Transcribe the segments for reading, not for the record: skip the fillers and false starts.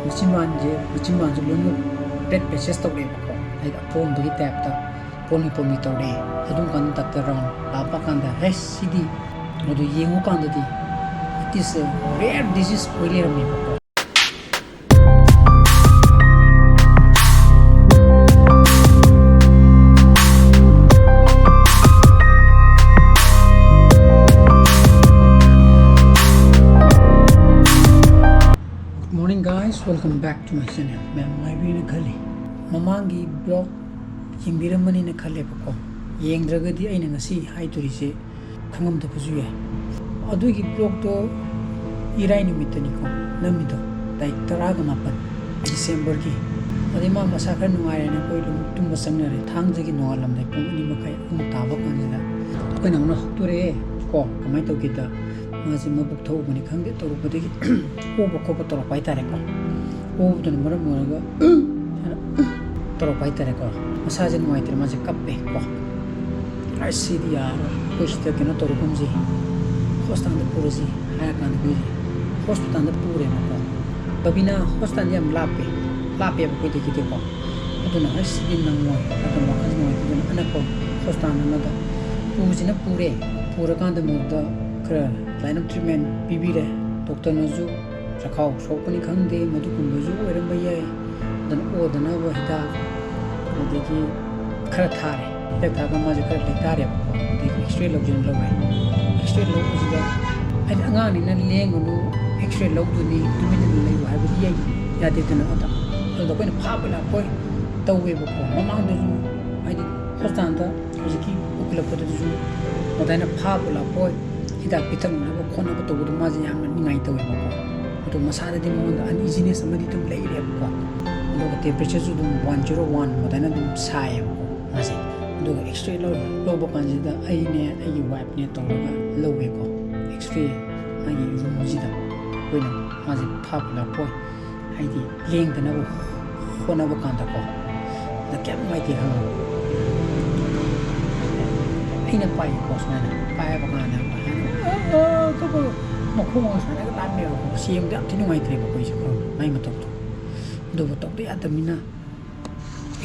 machimanje lomu red patches tawre ko ai apom bagi tap ta poni tawre adum kan doctor round lapa kanda hes sidi adu yengu kanda di it is a rare disease oile rami ko Guys, welcome back to my channel. I am Khali. Mamangi blog yingbiramani na khale ko. Yengdragadi aina ngasi haituri se khangam da phuju ya. Adugi blog to irai nimitani ko namido tarik taraga mapan December ki. Adima masakar nungai na koi lum tum basangna re thang jagi noalam dai pum ni makai taba kanjila. Ko nang no ture ko kamai to kita mazi mabuk thau bani khangde toru badagi oba ko toru pai tare ko oba don maram moraga toru pai tare ko masaje noi tare mazi kappe ko asi dia push te kena toru kumji hostan de puruji ha kan bi hostan de pure ko babina hostan yam lape ko de kite ko aduna asi din nang moi aduna makan noi din ana ko hostan na da puji na pure kan de mo da kra line of treatment bibire doctor nazu rakhaw sopani khangde madu kumbazu oram baya dan odana wa hida odegi khara thare lekha ga maje khara lekare ko de x-ray login lawai x-ray log usiga ai angani na lengunu x-ray log du ni tumina lei wa habi ya ya de tana ota do ko na phabala poi tawe bo ko mamang de ju ai di hospital da jiki ukula ko de ju odana phabala poi hidak pitang na ko khona ko to du maji yam ni ngai to ko to masada di mo an easiness amadi tum lei re ko do ko temperature ju dum 101 modana dum sai ko maji do x-ray lo bo kan ji da ai ne ai wipe ne to ga lo we ko x-ray ai room ji da ko na maji phap la po ai di leng da na ko khona bo kan da ko da kyam mai ti ha ai na pai ko sa na pai ba kan na ko makhung sa na ka me ko siam da ti ngai tre ko isa ko mai ma tok do bo tok ya tamina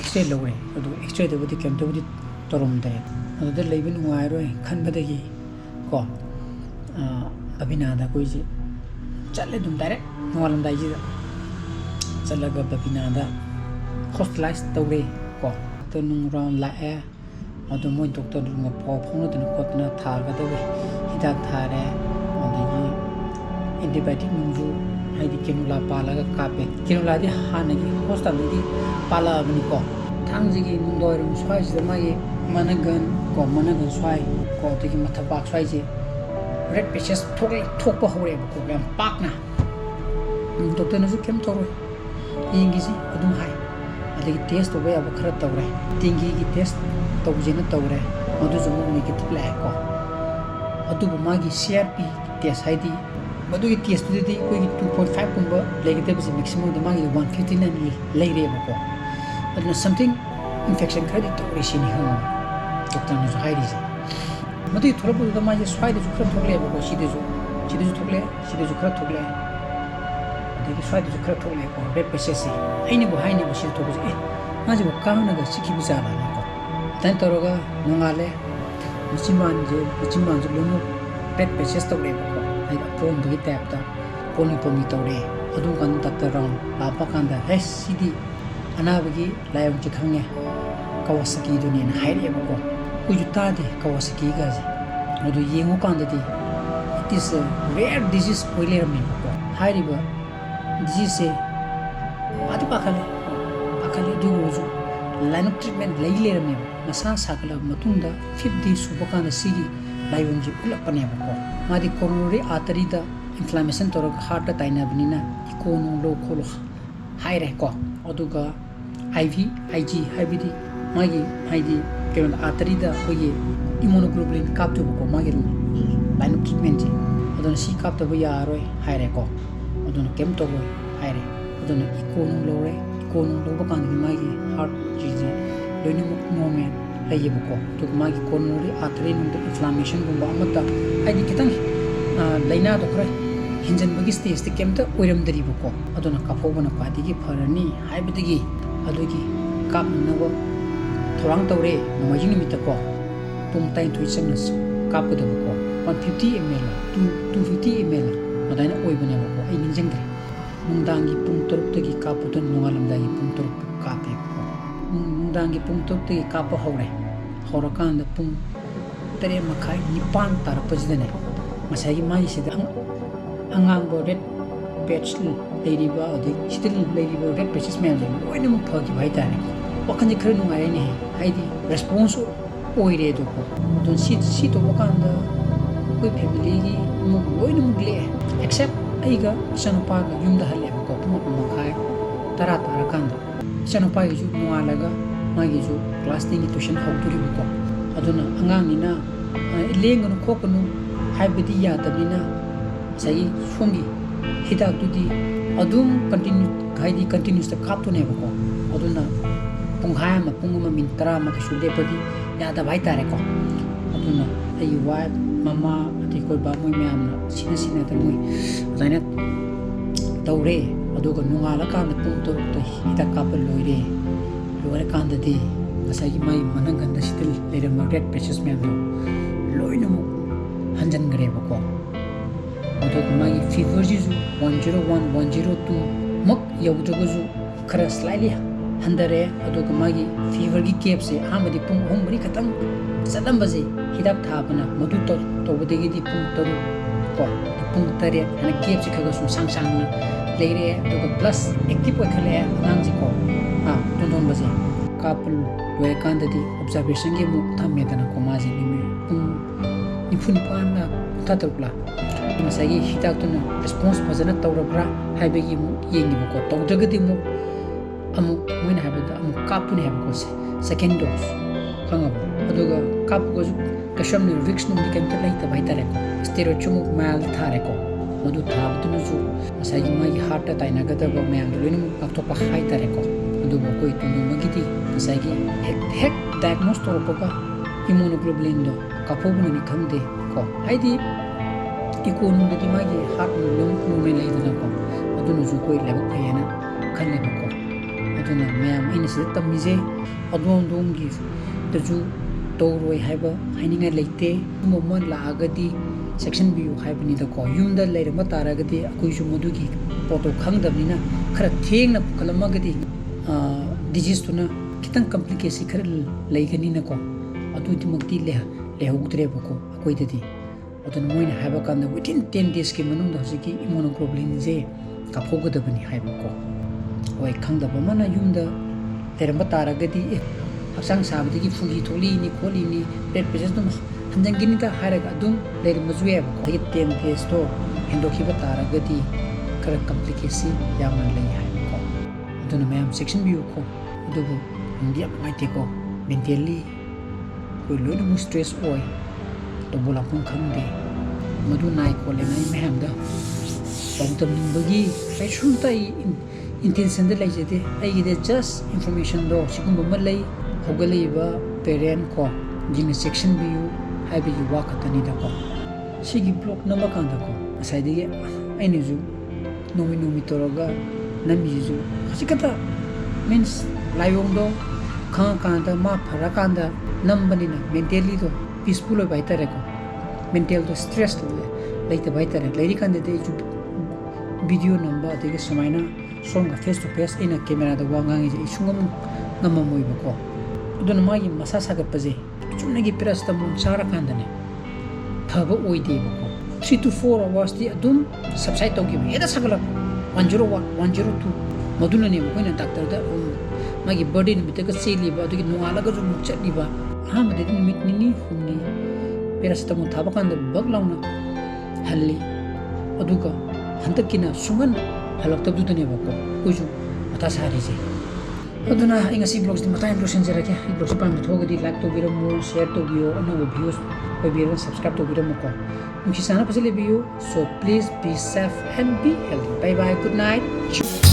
x-ray lo re do x-ray de bodi kem to bodi torom da da leibin ngai ro khan ba da gi ko abina da ko ji challe dum dare ngalam da ji da chalaga babina da hospitalize to re ko to nung round la e ado moi doctor ngo pho phong no ko tna tha ga do hidak thare odegi antibiotic nungju ai di kenula pala ga kape kenula di hanagi hospital di pala bani ko thangji gi nungdoi rum swai ji ma gi managan swai ko te gi matha pak swai ji red patches thok pa hore ko yam pak na doctor na ju kem thoro ingi ji adum hai adegi test to ba khara tawre tingi gi test to jina tawre adu ju negative la ko adu magi CRP test ID madu gi test di ko gi 2.5 kumba negative is maximum the magi 159 leire ko adu something infection khadi to rishini ha doctor no hairi madu thora bu da magi swai de khara thokle ko side ju khara thokle adu swai de khara thokle ko red patches ai ni bo sil to ko maji bo ka na ga sikhi bu jala ko tan toroga nongale machimanje lomu red patches tawre ko ai apom bagi tap ta poni tawre adum kan doctor round lapa kanda hes sidi ana bagi layong chi khange Kawasaki du ni haire ko ku juta de Kawasaki ga ji adu yengu kanda di it is a rare disease oile rami ko haire ba disease adu pakale du ju line of treatment leile rami masa sakala matunda 5 days subakana sigi layong ji ulapane ko madi coronary artery da inflammation torok heart ta taina binina ikonu lo kholo haire ko aduga IV IG habidi magi haidi keron artery da koye immunoglobulin kap to ko magi line of treatment ji adon si kap to ya roi haire ko adon kem to roi haire adon ikonu lo bakan magi heart ji loinu moment laye ko to magi coronary artery no inflammation gumba amata haidi kitang laina to krai hinjanbagi stage te kemta oiramdaribako aduna kaphobana khwadigi pharani haibadigi adugi kapnabo thorang tawre nomai nimitako pung tain thui changna kapgadabako 150 ml 250 ml madaina oibanebako ai ninjangdre nungdangi pung toruk tagi kapudon nongalamdagi pung toruk kape ko nungdangi pung toruk tagi kapa hore horakanda pung tere makai nipan tarapajidane masagi mai sida angang red patch ladiba odi still ladiba red patches manager loina mu phagi bhai tane wakhani khar nungai ne haidi response oire do ko don si to wakanda koi family gi mu loina mu gle except aiga chanupa ga yumda halle ko puma makai tara kanda chanupa gi ju nualaga magi ju class ni tuition hauturi ko aduna angang nina lenganu khokanu haibadi yadabina sai songi hidak tudi adum continuous ta kaptu ne ko aduna punghai ma punguma min tara ma ka shude padi yada bai tare ko aduna ai wa mama ati koi ba moi myam na sina ta moi zaina taure aduga nungala kan pung to hidak kapal loire loire kan da di asai mai manangan da sitil lere market patches myam do loina mu hanjan gare ko aduga mai fever ji 101 102 mak yaudaguzu khara slightly handare aduga magi fever gi cape se amadi pung homri khatang sadam baje hidak thabana madu to bodegi di pung toru ko pung tare ana cape se khaga sang na leire aduga plus active okhale nang ji ko ton baje kapul we kanda di observation gi mu thamme dana ko maji ni pung nifun pana tatukla masagi hidak tuna response fazana tawrabra haibegi mu yengi ko tawdagadi mu amu moina habada amu kapune habko se second dose khangaba aduga kap ko kasham ni vix num di kemta lai ta baitare ko stereochumu mal thare ko madu thabtunu ju masagi mai heart ta ina gada ba mayam lenu kapto pa hai tare ko aduga koi tunu magiti masagi hek diagnose to ko immunoglobulin do kapobuna ni khamde ko haidi ikonum de magi heart no me lai dana ko adunu ju koi leba khayana khalle ko aduna mayam ina se tamije adon dongi taju toroi haiba haininga leite momon la agadi section view haibani da ko yumda leire ma taragadi akoi ju modugi poto khangdabnina khara thengna kalamagadi disease tuna kitang complication khara leigani na ko adu dimukti lehugtre bako akoi dadi adun moina haiba kan within 10 days ki manung da hosiki immunoglobulin je kaphogadabani haiba ko oi khangdaba mana yumda teramba taragadi haksang sabdigi fugi tholi ni kholi ni red patches dum hanjangini ta haraga dum leir mazue ba ko 10 days to hendoki ba taragadi kara complication yaman lei hai ko aduna mayam section view ko adubu india mai te ko mentally ko loin mu stress oi to bola pun khamde madu nai ko le nai mayam da pamtam bagi ai shun tai intention de lai jete ai de just information do sigum ba lai hogalaiba parent ko jing section view hai bi wa khatani da ko sigi block number kan da ko asai de ai ne ju nomi toroga nami ju hasikata means layong do kan da ma phara kan da nambani na mentally do peaceful bai tare ko mental do stress do lai ta bai tare lai kan de ju video number de ke samaina songa face to face ina camera da wangang ji isungam ngamamoi ba ko aduna magi masa sagat paje chunagi paracetamol chara kandane thaba oide ba ko 3 to 4 hours di adum subside to gi eda sagala 101 102 maduna ne ko ina doctor da magi body ni mitaka seli ba adu nuala ga ju chati ba ha made nimit ni humni paracetamol thaba kanda baglauna halli aduga hantakina sungan halak tabdu tane ba ko kuju ata sari je aduna inga si blogs di matain blogs senjara ke i blogs pam thogadi like to biram mo share to bio no views ko biram subscribe to biram ko muki sana pasile bio so please be safe and be healthy bye bye good night